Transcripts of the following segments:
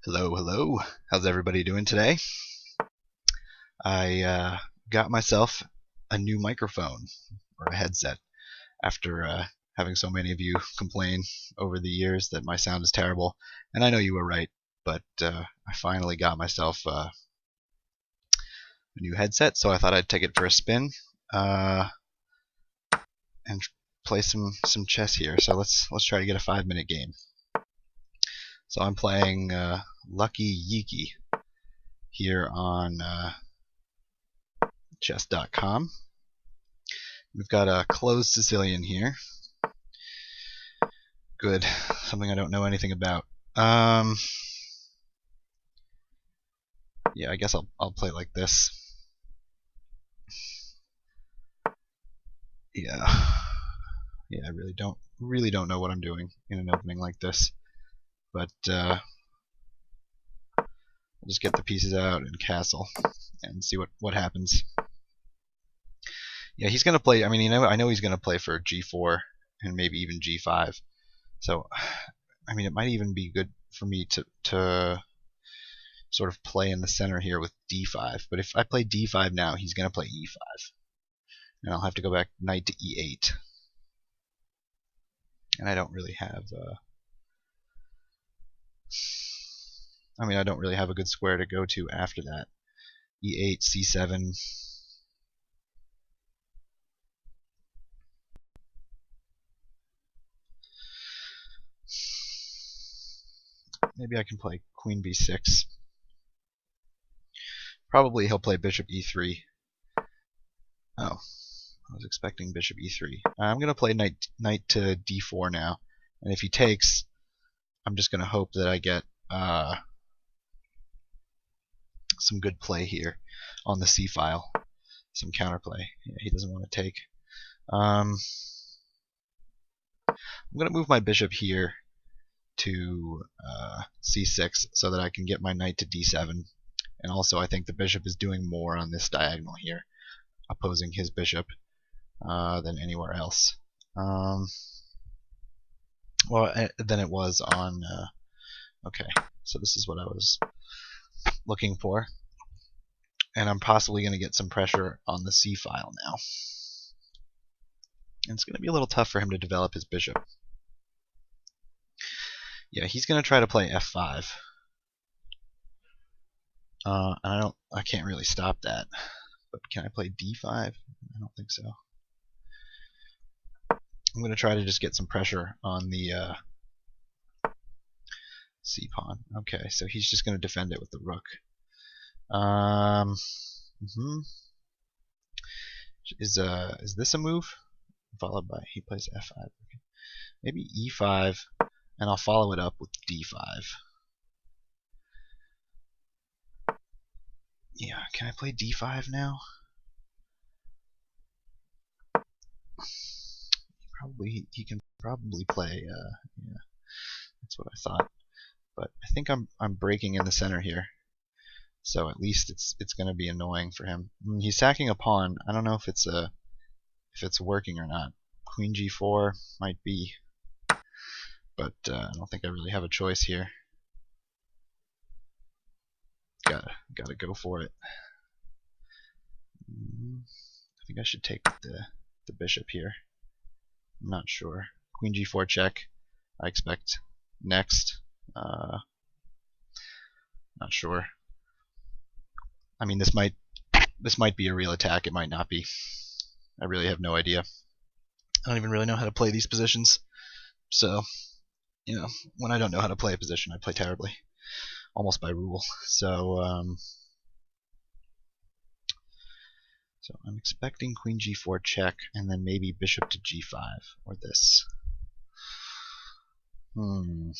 Hello, hello. How's everybody doing today? I got myself a new microphone or a headset after having so many of you complain over the years that my sound is terrible. And I know you were right, but I finally got myself a new headset, so I thought I'd take it for a spin and play some chess here. So let's try to get a 5-minute game. So I'm playing Lucky Yiki here on chess.com. We've got a closed Sicilian here. Good, something I don't know anything about. Yeah, I guess I'll play like this. Yeah, I really don't know what I'm doing in an opening like this. But we'll just get the pieces out and castle and see what happens. Yeah, he's gonna play. I mean, I know he's gonna play for G4 and maybe even G5. So, I mean, it might even be good for me to sort of play in the center here with D5. But if I play D5 now, he's gonna play E5, and I'll have to go back knight to E8. And I don't really have. I don't really have a good square to go to after that. E8, C7. Maybe I can play Queen B6. Probably he'll play Bishop E3. Oh, I was expecting Bishop E3. I'm gonna play knight to D4 now, and if he takes, I'm just gonna hope that I get some good play here on the C file, some counterplay. Yeah, he doesn't want to take. I'm gonna move my bishop here to C6 so that I can get my knight to D7. And also, I think the bishop is doing more on this diagonal here, opposing his bishop, than anywhere else. Than it was on. Okay, so this is what I was looking for, and I'm possibly going to get some pressure on the C file now. And it's going to be a little tough for him to develop his bishop. Yeah, he's going to try to play F5. And I can't really stop that. But can I play D5? I don't think so. I'm going to try to just get some pressure on the C pawn. Okay, so he's just going to defend it with the rook. Is this a move? Followed by, he plays F5. Okay. Maybe E5, and I'll follow it up with D5. Yeah, can I play D5 now? He can probably play. Yeah, that's what I thought. But I think I'm breaking in the center here, so at least it's going to be annoying for him. He's sacking a pawn. I don't know if it's working or not. Queen G4 might be, but I don't think I really have a choice here. Gotta go for it. I think I should take the bishop here. I'm not sure. Queen G4 check. I expect next. Not sure. I mean, this might be a real attack. It might not be. I really have no idea. I don't even really know how to play these positions. So, when I don't know how to play a position, I play terribly, almost by rule. So I'm expecting Queen G4 check, and then maybe Bishop to G5 or this. All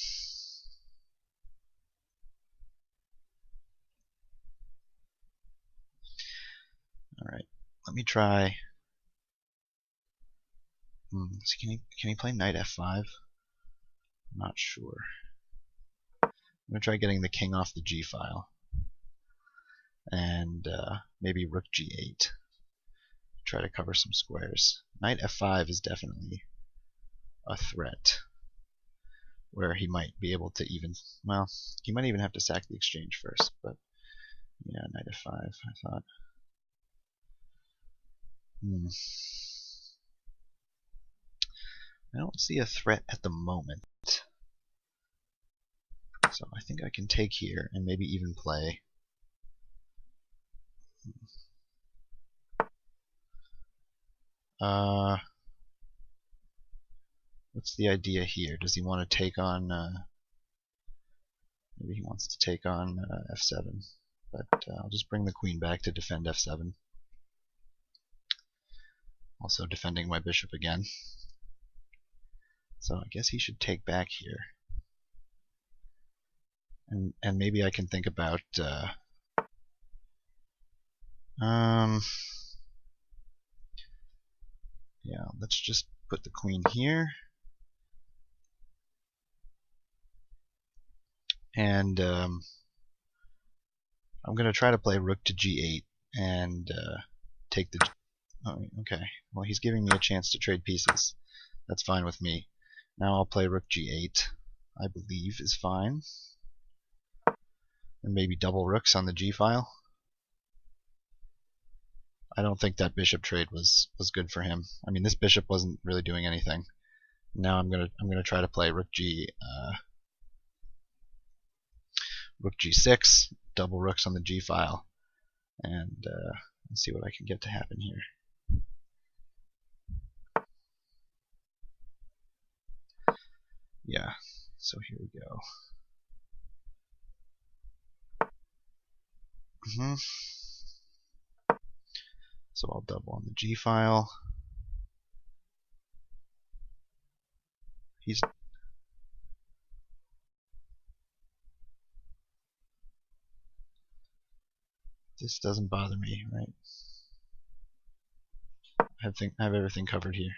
right, let me try. So can he play Knight F5? I'm not sure. I'm gonna try getting the king off the G file, and maybe Rook G8. Try to cover some squares. Knight F5 is definitely a threat. where he might be able to even, well, he might even have to sack the exchange first, but yeah, knight f5, I thought. I don't see a threat at the moment. So I think I can take here and maybe even play. What's the idea here? Does he want to take on, maybe he wants to take on f7, but I'll just bring the queen back to defend f7. Also defending my bishop again. So I guess he should take back here. And maybe I can think about yeah, let's just put the queen here. And I'm going to try to play rook to g8 and take the... Oh, okay, well he's giving me a chance to trade pieces. That's fine with me. Now I'll play rook g8, I believe is fine. And maybe double rooks on the g file. I don't think that bishop trade was good for him. I mean, this bishop wasn't really doing anything. Now I'm gonna try to play rook g6, double rooks on the g file, and let's see what I can get to happen here. Yeah, so here we go. So I'll double on the g file. This doesn't bother me, right? I have everything covered here.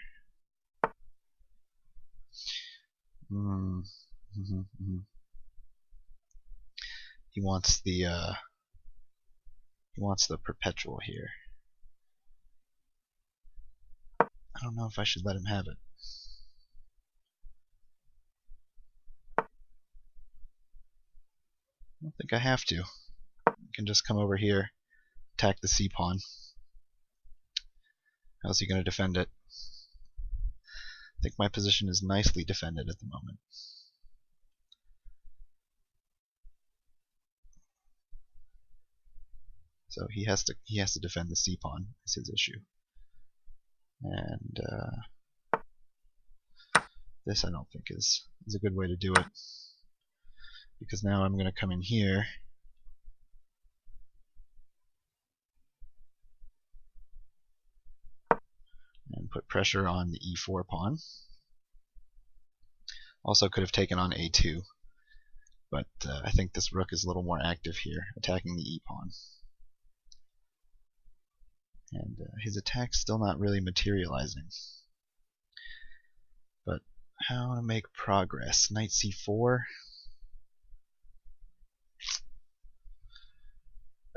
He wants the perpetual here. I don't know if I should let him have it. I don't think I have to. I can just come over here, attack the c pawn. How's he going to defend it? I think my position is nicely defended at the moment. So he has to defend the c pawn. Is his issue. And this I don't think is a good way to do it, because now I'm going to come in here and put pressure on the e4 pawn. Also could have taken on a2, but I think this rook is a little more active here, attacking the e pawn. And his attack's still not really materializing. But how to make progress? Knight c4.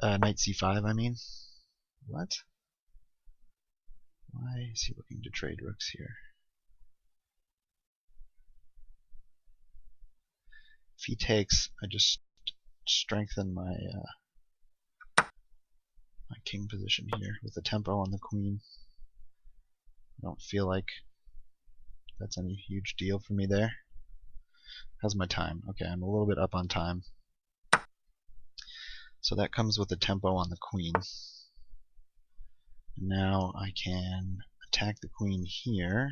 Knight c5, I mean. What? Why is he looking to trade rooks here? If he takes, I just strengthen my my king position here with the tempo on the queen. I don't feel like that's any huge deal for me there. How's my time? Okay, I'm a little bit up on time. So that comes with the tempo on the queen. Now I can attack the queen here.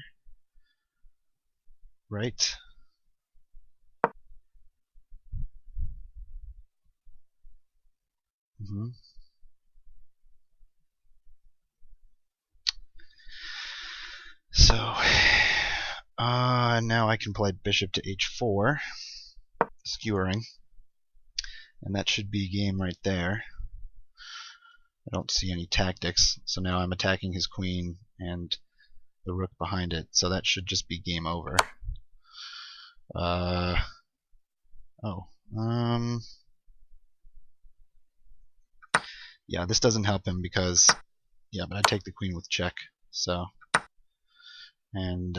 Right? So now I can play bishop to h4, skewering, and that should be game right there. I don't see any tactics, so now I'm attacking his queen and the rook behind it, so that should just be game over. Yeah, this doesn't help him because, yeah, but I take the queen with check, so, and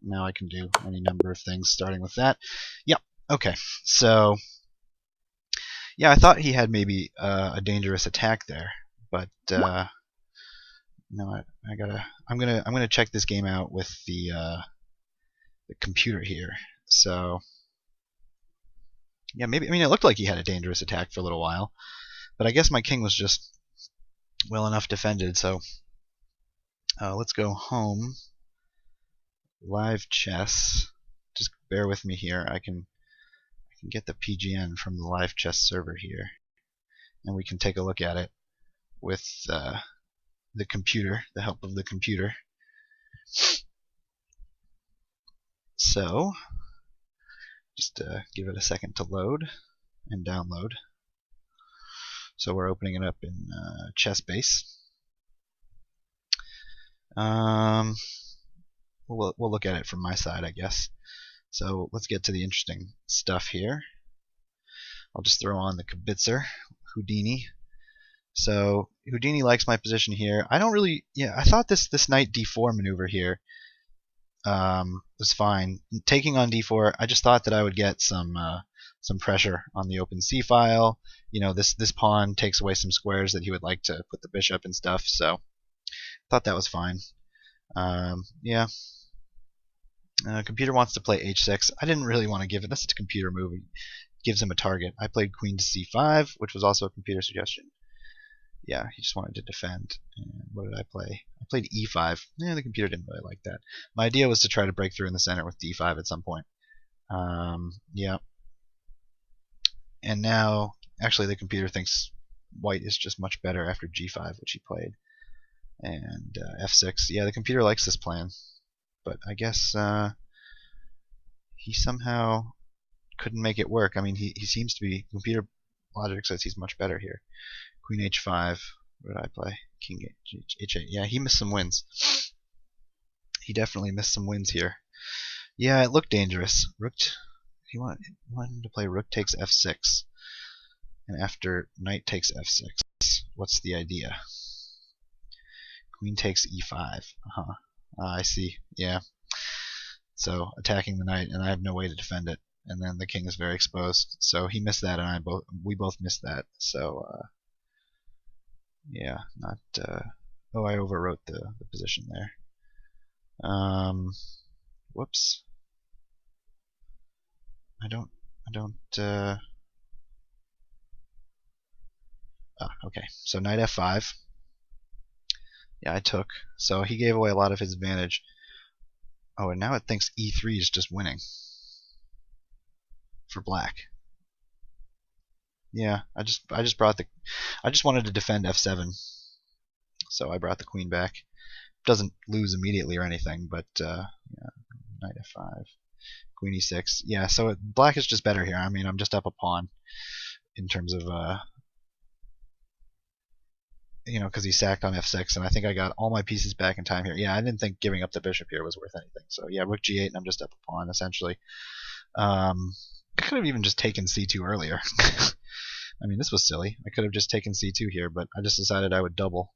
Now I can do any number of things starting with that. Yep. Okay. So yeah, I thought he had maybe a dangerous attack there, but no, I gotta. I'm gonna check this game out with the computer here. So yeah, maybe. I mean, it looked like he had a dangerous attack for a little while, but I guess my king was just well enough defended. So let's go home. Live chess. Just bear with me here. I can get the PGN from the live chess server here, and we can take a look at it with the computer, the help of the computer. So just give it a second to load and download. So we're opening it up in ChessBase. We'll look at it from my side, I guess. So let's get to the interesting stuff here. I'll just throw on the Kibitzer, Houdini. So Houdini likes my position here. I don't really, yeah, I thought this knight d4 maneuver here was fine. Taking on d4, I just thought that I would get some pressure on the open c file. You know, this pawn takes away some squares that he would like to put the bishop and stuff. So I thought that was fine. Yeah. Computer wants to play h6. I didn't really want to give it. That's a computer move. It gives him a target. I played queen to c5, which was also a computer suggestion. Yeah, he just wanted to defend. And what did I play? I played e5. Yeah, the computer didn't really like that. My idea was to try to break through in the center with d5 at some point. Yeah. And now, actually, the computer thinks white is just much better after g5, which he played. And f6. Yeah, the computer likes this plan. But I guess he somehow couldn't make it work. I mean, he seems to be. Computer logic says he's much better here. Queen h5. What did I play? King h8. Yeah, he missed some wins. He definitely missed some wins here. Yeah, it looked dangerous. Rook. He wanted to play rook takes f6, and after knight takes f6. What's the idea? Queen takes e5. I see. Yeah. So attacking the knight, and I have no way to defend it, and then the king is very exposed. So he missed that, and we both missed that. So yeah, not. Oh, I overwrote the position there. Whoops. I don't. Okay. So knight f5. Yeah, I took. So he gave away a lot of his advantage. Oh, and now it thinks e3 is just winning for black. Yeah, I just wanted to defend f7, so I brought the queen back. Doesn't lose immediately or anything, but yeah, knight f5, queen e6. Yeah, so black is just better here. I mean, I'm just up a pawn in terms of you know, because he sacked on f6, and I think I got all my pieces back in time here. Yeah, I didn't think giving up the bishop here was worth anything. So yeah, rook g8, and I'm just up a pawn essentially. I could have even just taken c2 earlier. I mean, this was silly. I could have just taken c2 here, but I just decided I would double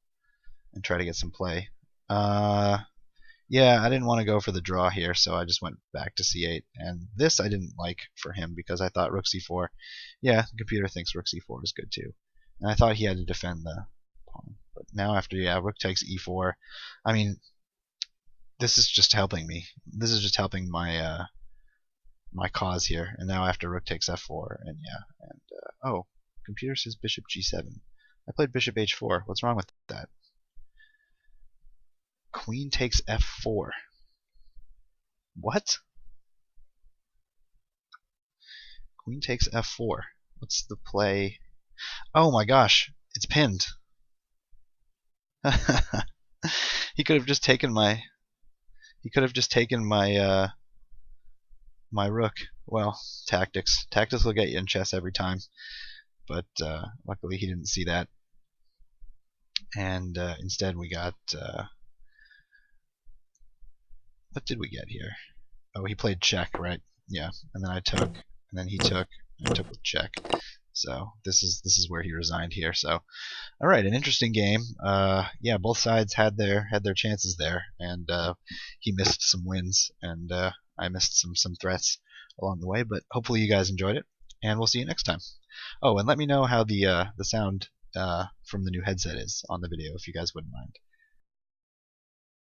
and try to get some play. Yeah, I didn't want to go for the draw here, so I just went back to c8. And this I didn't like for him because I thought rook c4. Yeah, the computer thinks rook c4 is good too. And I thought he had to defend the pawn. But now after, yeah, rook takes e4. I mean, this is just helping me. This is just helping my my cause here. And now after rook takes f4, and yeah, and oh, computer says bishop g7. I played bishop h4. What's wrong with that? Queen takes f4. What? Queen takes f4. What's the play? Oh my gosh, it's pinned. He could have just taken my. He could have just taken my my rook. Well, tactics. Tactics will get you in chess every time. But luckily he didn't see that. And instead we got. What did we get here? Oh, he played check, right? Yeah. And then I took, and then he took, and I took with check. So this is where he resigned here. So all right, an interesting game. Yeah, both sides had their chances there, and he missed some wins, and I missed some threats along the way. But hopefully you guys enjoyed it, and we'll see you next time. Oh, and let me know how the sound from the new headset is on the video if you guys wouldn't mind.